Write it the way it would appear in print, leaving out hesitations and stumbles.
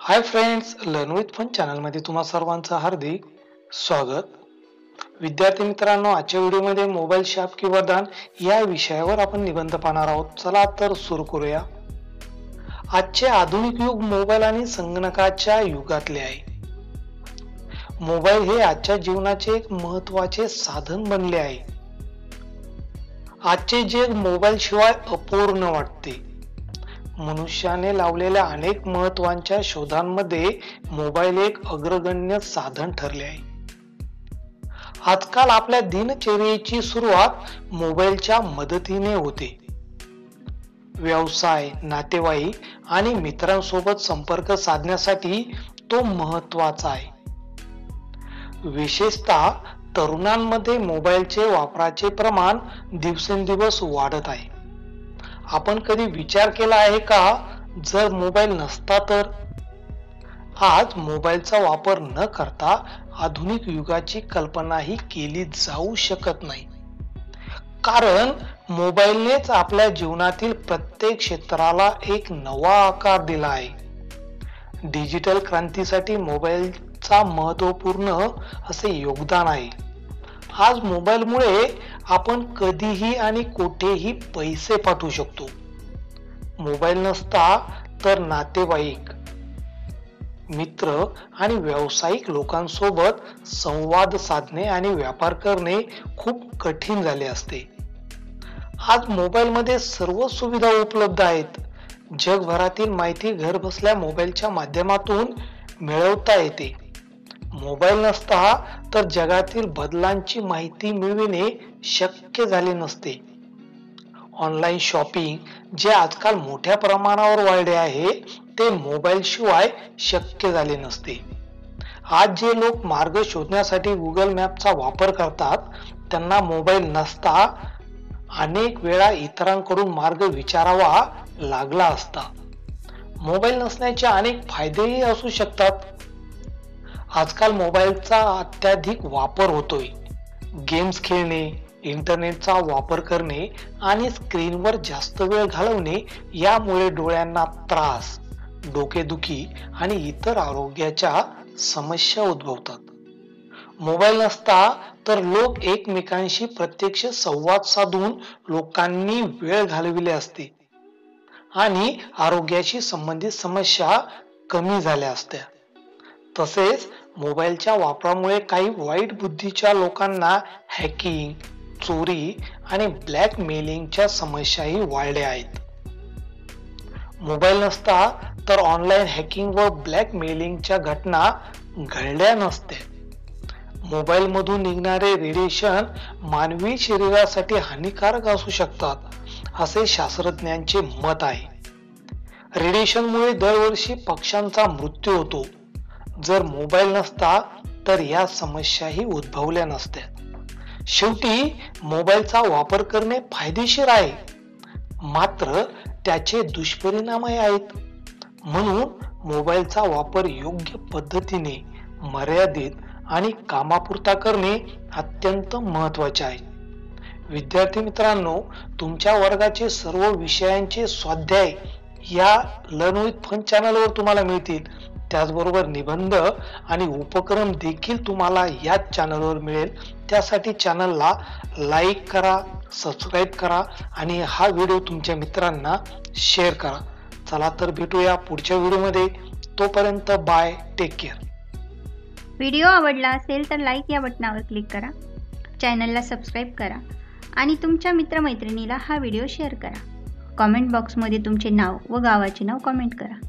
High friends, learn with fun चॅनलमध्ये तुम्हा सर्वांचं हार्दिक स्वागत. विद्यार्थी मित्रांनो, आजच्या व्हिडिओमध्ये मोबाईल शाप की वरदान या विषयावर आपण निबंध पाहणार आहोत. चला तर सुरू करूया. आजचे आधुनिक युग मोबाईल आणि संगणकाच्या युगातले आहे. मोबाईल हे आजच्या जीवनाचे एक महत्त्वाचे साधन बनले आहे. आजचे जग मोबाईल शिवाय अपूर्ण वाटते. मनुष्याने लावलेल्या अनेक महत्त्वाच्या शोधांमध्ये मोबाईल एक अग्रगण्य साधन ठरले आहे. आजकाल आपल्या दिनचर्येची सुरुवात मोबाईलच्या मदतीने होते. व्यवसाय, नातेवाईक आणि मित्रांसोबत संपर्क साधण्यासाठी तो महत्त्वाचा आहे. विशेषतः तरुणांमध्ये मोबाईलचे वापराचे प्रमाण दिवसेंदिवस वाढत आहे. आपण कधी विचार केला आहे का, जर मोबाईल नसता तर? आज मोबाईलचा वापर न करता आधुनिक युगाची कल्पनाही केली जाऊ शकत नाही. कारण मोबाईलनेच आपल्या जीवनातील प्रत्येक क्षेत्राला एक नवा आकार दिला आहे. डिजिटल क्रांतीसाठी मोबाईलचा महत्त्वपूर्ण असे योगदान आहे. आज मोबाईलमुळे आपण कधीही आणि कुठेही पैसे पाठवू शकतो. मोबाईल नसता तर नातेवाईक, मित्र आणि व्यावसायिक लोकांसोबत संवाद साधणे आणि व्यापार करणे खूप कठीण झाले असते. आज मोबाईलमध्ये सर्व सुविधा उपलब्ध आहेत. जगभरातील माहिती घरबसल्या मोबाईलच्या माध्यमातून मिळवता येते. मोबाईल नसता तर जगातील बदलांची माहिती मिळविणे शक्य झाले नसते. ऑनलाईन शॉपिंग जे आजकाल मोठ्या प्रमाणावर वाढले आहे, ते मोबाईल शिवाय शक्य झाले नसते. आज जे लोक मार्ग शोधण्यासाठी गुगल मॅपचा वापर करतात, त्यांना मोबाईल नसता अनेक वेळा इतरांकडून मार्ग विचारावा लागला असता. मोबाईल नसण्याचे अनेक फायदेही असू शकतात. आजकाल मोबाईलचा अत्याधिक वापर होतोय. गेम्स खेळणे, इंटरनेटचा वापर करणे आणि स्क्रीनवर जास्त वेळ घालवणे यामुळे डोळ्यांना त्रास, डोकेदुखी आणि इतर आरोग्याच्या समस्या उद्भवतात. मोबाईल नसता तर लोक एकमेकांशी प्रत्यक्ष संवाद साधून लोकांनी वेळ घालविले असते आणि आरोग्याशी संबंधित समस्या कमी झाल्या असत्या. तसेच मोबाईलच्या वापरामुळे काही वाईट बुद्धीच्या लोकांना हॅकिंग, चोरी आणि ब्लॅकमेलिंगच्या समस्याही वाढल्या आहेत. मोबाईल नसता तर ऑनलाईन हॅकिंग व ब्लॅकमेलिंगच्या घटना घडल्या नसत्या. मोबाईल मधून निघणारे रेडिएशन मानवी शरीरासाठी हानिकारक असू शकतात, असे शास्त्रज्ञांचे मत आहे. रेडिएशनमुळे दरवर्षी पक्ष्यांचा मृत्यू होतो. जर मोबाईल नसता तर या समस्याही उद्भवल्या नसत्या. शेवटी मोबाईलचा वापर करणे फायदेशीर आहे, मात्र त्याचे दुष्परिणामही आहेत. म्हणून मोबाईलचा वापर योग्य पद्धतीने, मर्यादित आणि कामापुरता करणे अत्यंत महत्त्वाचे आहे. विद्यार्थी मित्रांनो, तुमच्या वर्गाचे सर्व विषयांचे स्वाध्याय या लर्न विथ फन चॅनलवर तुम्हाला मिळतील. त्याचबरोबर निबंध आणि उपक्रम देखील तुम्हाला याच चॅनलवर मिळेल. त्यासाठी चॅनलला लाईक करा, सबस्क्राईब करा आणि हा व्हिडिओ तुमच्या मित्रांना शेअर करा. चला तर भेटूया पुढच्या व्हिडिओमध्ये. तोपर्यंत बाय, टेक केअर. व्हिडिओ आवडला असेल तर लाईक या बटनावर क्लिक करा, चॅनलला सबस्क्राईब करा आणि तुमच्या मित्रमैत्रिणीला हा व्हिडिओ शेअर करा. कॉमेंट बॉक्समध्ये तुमचे नाव व गावाचे नाव कॉमेंट करा.